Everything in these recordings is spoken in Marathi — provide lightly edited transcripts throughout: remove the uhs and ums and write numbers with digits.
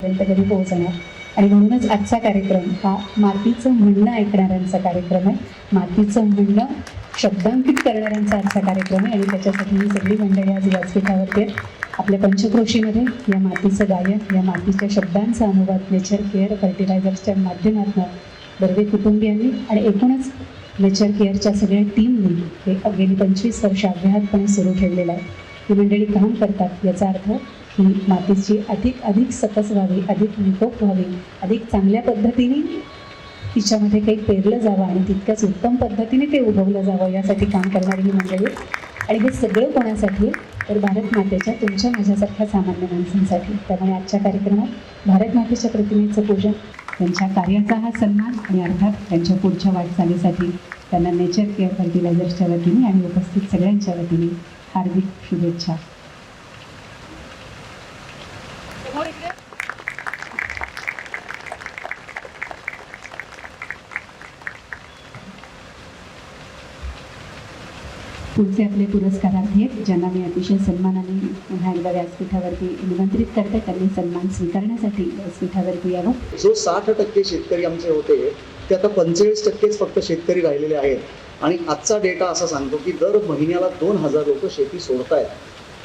पर्यंत कधी पोहोचणार. आणि म्हणूनच आजचा कार्यक्रम हा मातीचं म्हणणं ऐकणाऱ्यांचा कार्यक्रम आहे, मातीचं म्हणणं शब्दांकित करणाऱ्यांचा आजचा कार्यक्रम आहे. आणि त्याच्यासाठी ही सगळी मंडळी आज व्यासपीठावरती आहेत. आपल्या पंचक्रोशीमध्ये या मातीचं गायन, या मातीच्या शब्दांचा अनुवाद नेचर केअर फर्टिलायझर्सच्या माध्यमातून बर्वे कुटुंबियांनी आणि एकूणच नेचर केअरच्या सगळ्या टीमनी हे गेली 25 वर्ष अव्याहतपणे सुरू ठेवलेलं आहे. ही मंडळी काम करतात, याचा अर्थ ही मातीची अधिक सकस व्हावी, अधिक निकोप व्हावी, अधिक चांगल्या पद्धतीने तिच्यामध्ये काही पेरलं जावं आणि तितक्याच उत्तम पद्धतीने ते उगवलं जावं, यासाठी काम करणारी ही मंडळी. आणि हे सगळं कोणासाठी? तर भारत मातेच्या, तुमच्या माझ्यासारख्या सामान्य माणसांसाठी. त्यामुळे आजच्या कार्यक्रमात भारत मातेच्या प्रतिमेचं पूजन, त्यांच्या कार्याचा हा सन्मान आणि अर्थात त्यांच्या पुढच्या वाटचालीसाठी त्यांना नेचर केअर फर्टिलायझर्सच्या वतीने आणि उपस्थित सगळ्यांच्या वतीने हार्दिक शुभेच्छा. पुढचे आपले पुरस्कारार्थी आहेत, ज्यांना मी अतिशय सन्मानाने पुन्हा एकदा व्यासपीठावरती निमंत्रित करते. त्यांनी सन्मान स्वीकारण्यासाठी व्यासपीठावरती यावं. जो 60% शेतकरी आमचे होते ते आता 45% फक्त शेतकरी राहिलेले आहेत. आणि आजचा डेटा असा सांगतो की दर महिन्याला 2000 लोक शेती सोडतायत.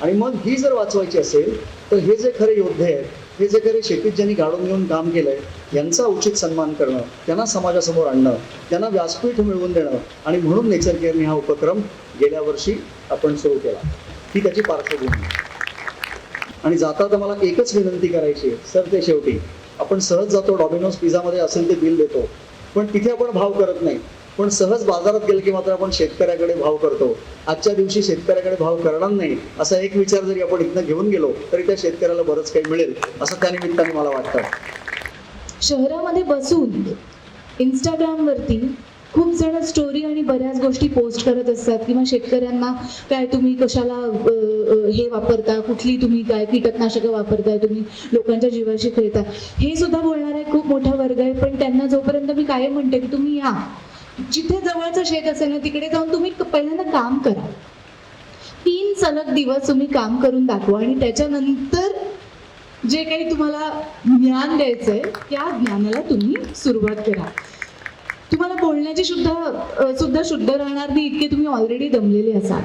आणि मग ही जर वाचवायची असेल तर हे जे खरे योद्धे आहेत, हे जे खरे शेतीत ज्यांनी गाडून घेऊन काम केलंय, यांचा उचित सन्मान करणं, त्यांना समाजासमोर आणणं, त्यांना व्यासपीठ मिळवून देणं. आणि म्हणून नेचर केअरने हा उपक्रम गेल्या वर्षी आपण सुरू केला. ही त्याची पार्श्वभूमी. आणि जाता मला एकच विनंती करायची आहे सर, ते शेवटी आपण सहज जातो, डॉमिनोज पिझ्झामध्ये असेल ते बिल देतो, पण तिथे आपण भाव करत नाही. पण सहज बाजारात गेलं की मात्र आपण शेतकऱ्याकडे भाव करतो. आजच्या दिवशी शेतकऱ्याकडे भाव करणार नाही असा एक विचार जरी आपण इथनं घेऊन गेलो तरी त्या शेतकऱ्याला बरंच काही मिळेल असं त्या निमित्ताने मला वाटतं. शहरामध्ये बसून इंस्टाग्रामवरती खूप जण स्टोरी आणि बऱ्याच गोष्टी पोस्ट करत असतात किंवा शेतकऱ्यांना काय तुम्ही कशाला हे वापरता, कुठली तुम्ही काय कीटकनाशकं वापरताय, तुम्ही लोकांच्या जीवाशी खेळता, हे सुद्धा बोलणारा एक खूप मोठा वर्ग आहे. पण त्यांना जोपर्यंत मी कायम म्हणते की तुम्ही या, जिथे जवळचं शेत असेल ना तिकडे जाऊन तुम्ही पहिल्यांदा काम करा. 3 सलग दिवस तुम्ही काम करून दाखवा आणि त्याच्यानंतर जे काही तुम्हाला ज्ञान द्यायचंय त्या ज्ञानाला तुम्ही सुरुवात करा. तुम्हाला बोलण्याची सुद्धा शुद्ध राहणार नाही इतके तुम्ही ऑलरेडी दमलेले असाल.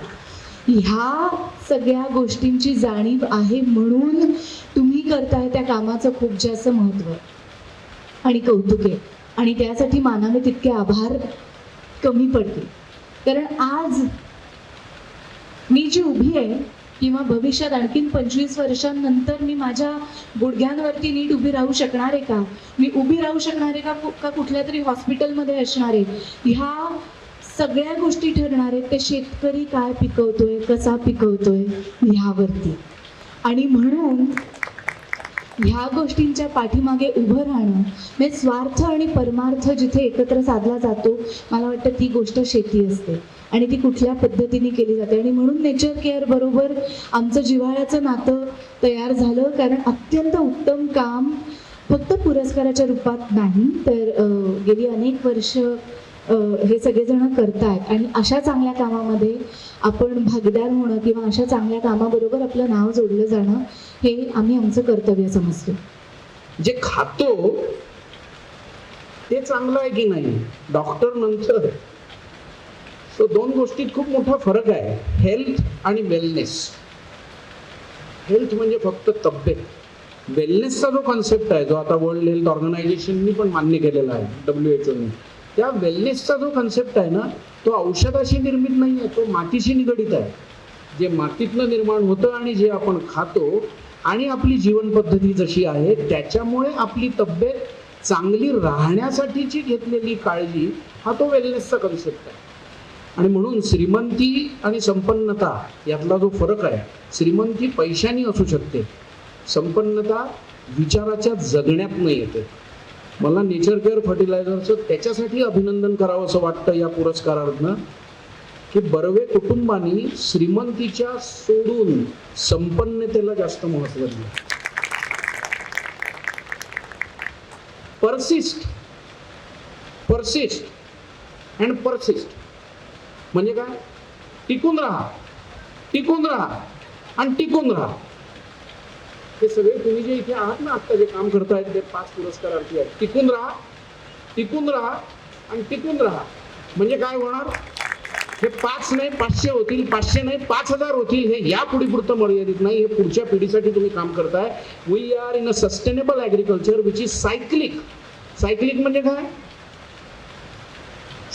ह्या सगळ्या गोष्टींची जाणीव आहे म्हणून तुम्ही करताय त्या कामाचं खूप जास्त महत्त्व आणि कौतुक आहे. आणि त्यासाठी मानावे तितके आभार कमी पडतील. कारण आज मी जी उभी आहे किंवा भविष्यात आणखीन 25 वर्षांनंतर मी माझ्या गुडघ्यांवरती नीट उभी राहू शकणार आहे का, मी उभी राहू शकणार आहे का कुठल्या तरी हॉस्पिटलमध्ये असणार आहे, ह्या सगळ्या गोष्टी ठरणार आहेत ते शेतकरी काय पिकवतोय, कसा पिकवतोय ह्यावरती. आणि म्हणून ह्या गोष्टींच्या पाठीमागे उभं राहणं म्हणजे स्वार्थ आणि परमार्थ जिथे एकत्र साधला जातो, मला वाटतं ती गोष्ट शेती असते आणि ती कुठल्या पद्धतीने केली जाते. आणि म्हणून नेचर केअर बरोबर आमचं जिव्हाळ्याचं नातं तयार झालं. कारण अत्यंत उत्तम काम फक्त पुरस्काराच्या रूपात नाही तर गेली अनेक वर्ष हे सगळेजण करतायत. आणि अशा चांगल्या कामामध्ये आपण भागीदार होणं किंवा अशा चांगल्या कामाबरोबर आपलं नाव जोडलं जाणं हे आम्ही आमचं कर्तव्य समजतो. जे खातो ते चांगलं आहे की नाही, डॉक्टर नंतर. तो 2 गोष्टीत खूप मोठा फरक आहे, हेल्थ आणि वेलनेस. हेल्थ म्हणजे फक्त तब्येत. वेलनेसचा जो कॉन्सेप्ट आहे, जो आता वर्ल्ड हेल्थ ऑर्गनायझेशननी पण मान्य केलेला आहे, WHO ने, त्या वेलनेसचा जो कॉन्सेप्ट आहे ना, तो औषधाशी निर्मित नाही आहे, तो मातीशी निगडित आहे. जे मातीतनं निर्माण होतं आणि जे आपण खातो आणि आपली जीवन पद्धती जशी आहे त्याच्यामुळे आपली तब्येत चांगली राहण्यासाठीची घेतलेली काळजी, हा तो वेलनेसचा कॉन्सेप्ट आहे. आणि म्हणून श्रीमंती आणि संपन्नता यातला जो फरक आहे, श्रीमंती पैशानी असू शकते, संपन्नता विचाराच्या जगण्यातनं येते. मला नेचर केअर फर्टिलायझरचं त्याच्यासाठी अभिनंदन करावं असं वाटतं या पुरस्कारातनं की बर्वे कुटुंबानी श्रीमंतीच्या सोडून संपन्नतेला जास्त महत्त्व दिलं. परसिस्ट अँड परसिस्ट म्हणजे काय? टिकून राहा आणि टिकून राहा. हे सगळे तुम्ही जे इथे आहात ना आत्ता जे काम करतायत ते 5 पुरस्कारार्थी आहेत, टिकून राहा, टिकून राहा आणि टिकून राहा. म्हणजे काय होणार, हे 5 नाही 500 होतील, 500 नाही 5000 होतील. हे या पुढीपुरतं मर्यादित नाही, हे पुढच्या पिढीसाठी तुम्ही काम करताय. We are in a sustainable agriculture which is cyclic. Cyclic म्हणजे काय,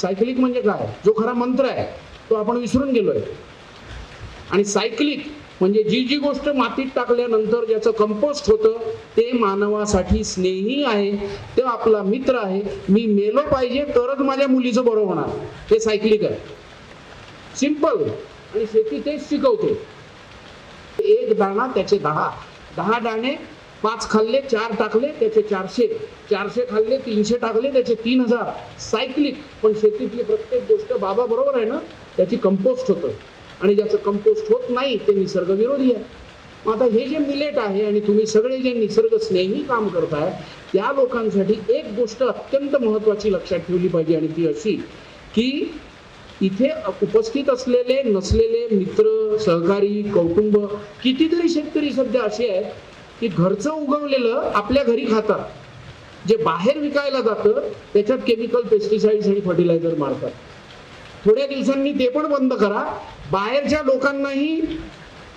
सायक्लिक म्हणजे काय, जो खरा मंत्र आहे तो आपण विसरून गेलोय. आणि सायक्लिक म्हणजे जी जी गोष्ट मातीत टाकल्यानंतर ज्याचं कंपोस्ट होतं ते मानवासाठी स्नेही आहे, ते आपला मित्र आहे. मी मेलो पाहिजे तरच माझ्या मुलीचं बरं होणार, हे सायक्लिक आहे. सिंपल. आणि शेती तेच शिकवते. एक दाणा त्याचे 10 दाणे, 5 खाल्ले 4 टाकले त्याचे 400 खाल्ले 300 टाकले त्याचे 3000. सायक्लिक. पण शेतीतली प्रत्येक गोष्ट बाबा बरोबर आहे ना, त्याची कंपोस्ट होतं. आणि ज्याचं कंपोस्ट होत नाही ते निसर्ग विरोधी आहे. मग आता हे जे मिलेट आहे आणि तुम्ही सगळे जे निसर्ग स्नेही काम करताय त्या लोकांसाठी एक गोष्ट अत्यंत महत्वाची लक्षात ठेवली पाहिजे, आणि ती अशी की इथे उपस्थित असलेले नसलेले मित्र, सहकारी, कौटुंब, कितीतरी शेतकरी सध्या असे आहेत की घरचं उगवलेलं आपल्या घरी खातात, जे बाहेर विकायला जातं त्याच्यात केमिकल, पेस्टिसाइड्स आणि फर्टिलायझर मारतात. थोड्या दिवसांनी ते पण बंद करा. बाहेरच्या लोकांनाही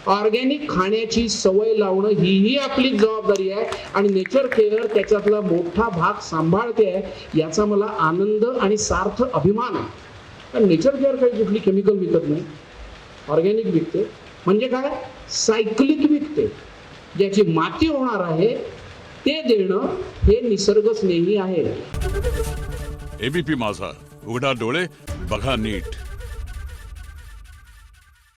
ऑर्गॅनिक खाण्याची सवय लावणं हीही आपली जबाबदारी आहे. आणि नेचर केअर त्याच्यातला मोठा भाग सांभाळते आहे, याचा मला आनंद आणि सार्थ अभिमान आहे. कारण नेचर केअर काही कुठली केमिकल विकत नाही, ऑर्गॅनिक विकते. म्हणजे काय, सायक्लिक विकते. ज्याची माती होणार आहे ते देणं हे निसर्ग स्नेही आहे. एबीपी माझा, उघडा डोळे बघा नीट.